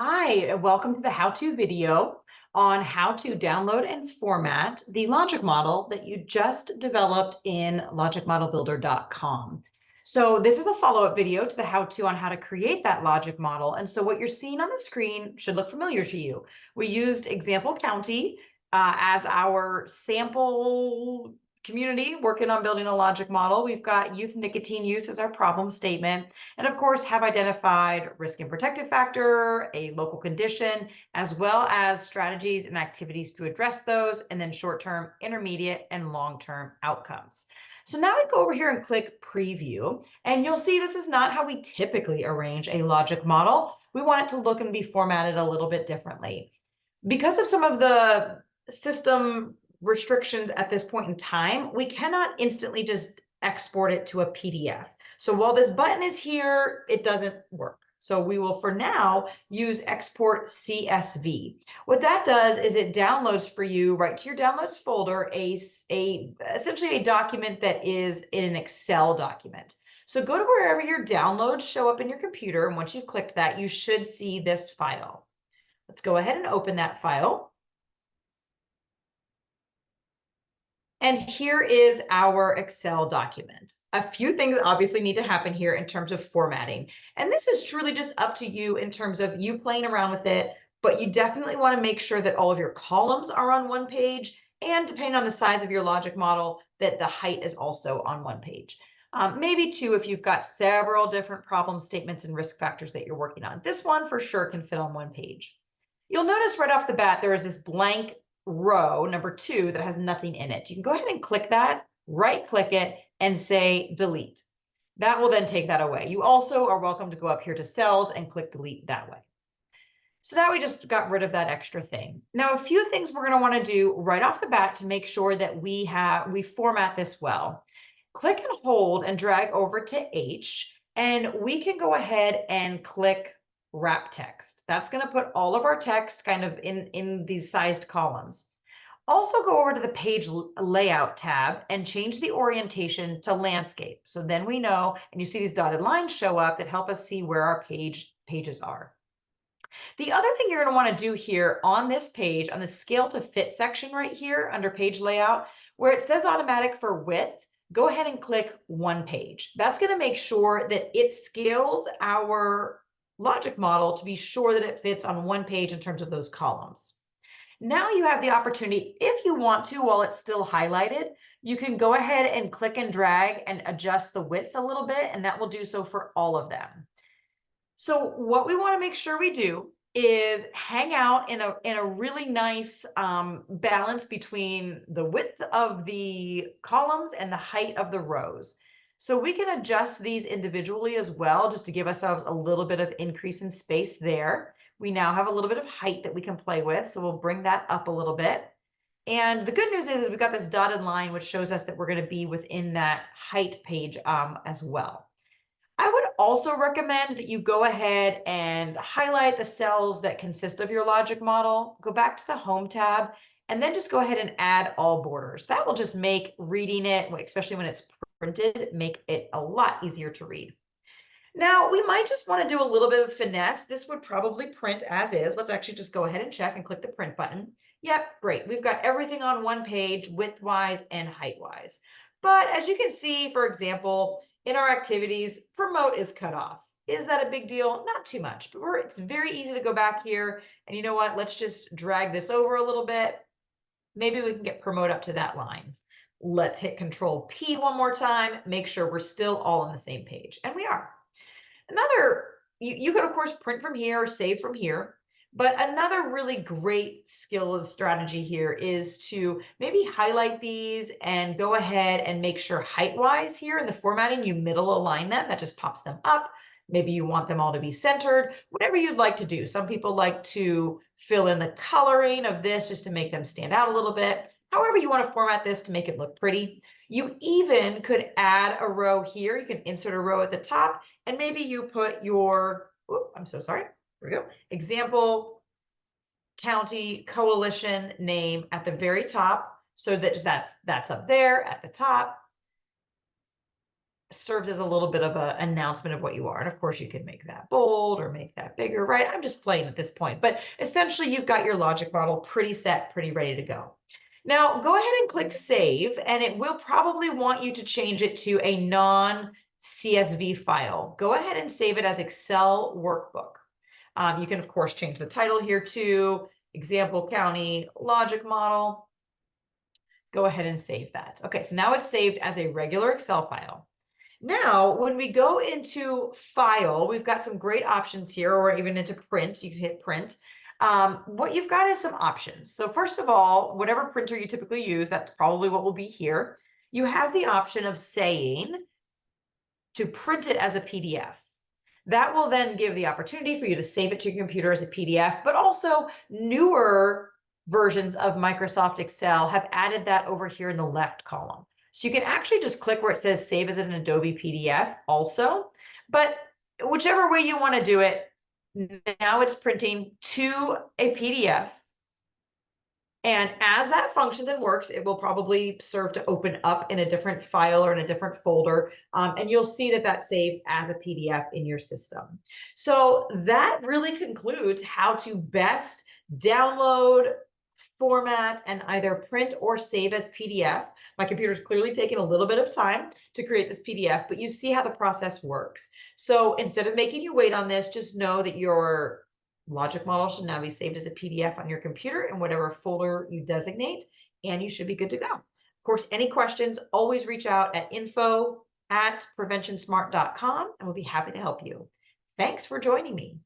Hi, welcome to the how-to video on how to download and format the logic model that you just developed in logicmodelbuilder.com. So this is a follow-up video to the how-to on how to create that logic model. And so what you're seeing on the screen should look familiar to you. We used example county as our sample community working on building a logic model. We've got youth nicotine use as our problem statement. And of course, have identified risk and protective factor, a local condition, as well as strategies and activities to address those, and then short-term, intermediate, and long-term outcomes. So now we go over here and click preview, and you'll see this is not how we typically arrange a logic model. We want it to look and be formatted a little bit differently. Because of some of the system restrictions at this point in time, we cannot instantly just export it to a PDF. So while this button is here, it doesn't work. So we will, for now, use export CSV. What that does is it downloads for you right to your downloads folder essentially a document that is in an Excel document. So go to wherever your downloads show up in your computer, and once you've clicked that, you should see this file. Let's go ahead and open that file. And here is our Excel document. A few things obviously need to happen here in terms of formatting. And this is truly just up to you in terms of you playing around with it, but you definitely want to make sure that all of your columns are on one page, and depending on the size of your logic model, that the height is also on one page. Maybe two if you've got several different problem statements and risk factors that you're working on. This one for sure can fit on one page. You'll notice right off the bat, there is this blank row, number 2, that has nothing in it. You can go ahead and click that, right-click it, and say delete. That will then take that away. You also are welcome to go up here to cells and click delete that way. So now we just got rid of that extra thing. Now, a few things we're going to want to do right off the bat to make sure that we format this well. Click and hold and drag over to H, and we can go ahead and click wrap text. That's going to put all of our text kind of in these sized columns. Also go over to the page layout tab and change the orientation to landscape. So then we know, and you see these dotted lines show up that help us see where our pages are. The other thing you're going to want to do here on this page, on the scale to fit section right here under page layout, where it says automatic for width, go ahead and click 1 page. That's going to make sure that it scales our logic model to be sure that it fits on 1 page in terms of those columns. Now you have the opportunity, if you want to, while it's still highlighted, you can go ahead and click and drag and adjust the width a little bit, and that will do so for all of them. So what we want to make sure we do is hang out in a really nice balance between the width of the columns and the height of the rows. So we can adjust these individually as well, just to give ourselves a little bit of increase in space there. We now have a little bit of height that we can play with, so we'll bring that up a little bit. And the good news is we've got this dotted line, which shows us that we're going to be within that height page as well. I would also recommend that you go ahead and highlight the cells that consist of your logic model, go back to the Home tab, and then just go ahead and add all borders. That will just make reading it, especially when it's printed, make it a lot easier to read. Now, we might just want to do a little bit of finesse. This would probably print as is. Let's actually just go ahead and check and click the print button. Yep, great. We've got everything on one page, width-wise and height-wise. But as you can see, for example, in our activities, promote is cut off. Is that a big deal? Not too much, but it's very easy to go back here. And you know what? Let's just drag this over a little bit. Maybe we can get promote up to that line. Let's hit Control P one more time, make sure we're still all on the same page. And we are. You could, of course, print from here or save from here. But another really great skill strategy here is to maybe highlight these and go ahead and make sure height-wise here in the formatting, you middle align them. That just pops them up. Maybe you want them all to be centered, whatever you'd like to do. Some people like to fill in the coloring of this just to make them stand out a little bit. However you want to format this to make it look pretty. You even could add a row here. You can insert a row at the top, and maybe you put your, I'm so sorry. Here we go. Example, county, coalition name at the very top. So that's up there at the top. serves as a little bit of an announcement of what you are. And of course, you can make that bold or make that bigger, right? I'm just playing at this point, but essentially you've got your logic model pretty set, pretty ready to go. Now go ahead and click save, and it will probably want you to change it to a non-CSV file. Go ahead and save it as Excel workbook. You can of course change the title here to example county logic model. Go ahead and save that. Okay, so now it's saved as a regular Excel file. Now, when we go into file, we've got some great options here, or even into print, you can hit print. What you've got is some options. So first of all, whatever printer you typically use, that's probably what will be here. You have the option of saying to print it as a PDF. That will then give the opportunity for you to save it to your computer as a PDF, but also newer versions of Microsoft Excel have added that over here in the left column. So you can actually just click where it says save as an Adobe PDF also, but whichever way you want to do it, now it's printing to a PDF. And as that functions and works, it will probably serve to open up in a different file or in a different folder. And you'll see that that saves as a PDF in your system. So that really concludes how to best download, format, and either print or save as PDF. My computer's clearly taken a little bit of time to create this PDF, but you see how the process works. So instead of making you wait on this, just know that your logic model should now be saved as a PDF on your computer in whatever folder you designate, and you should be good to go. Of course, any questions, always reach out at info@preventionsmart.com, and we'll be happy to help you. Thanks for joining me.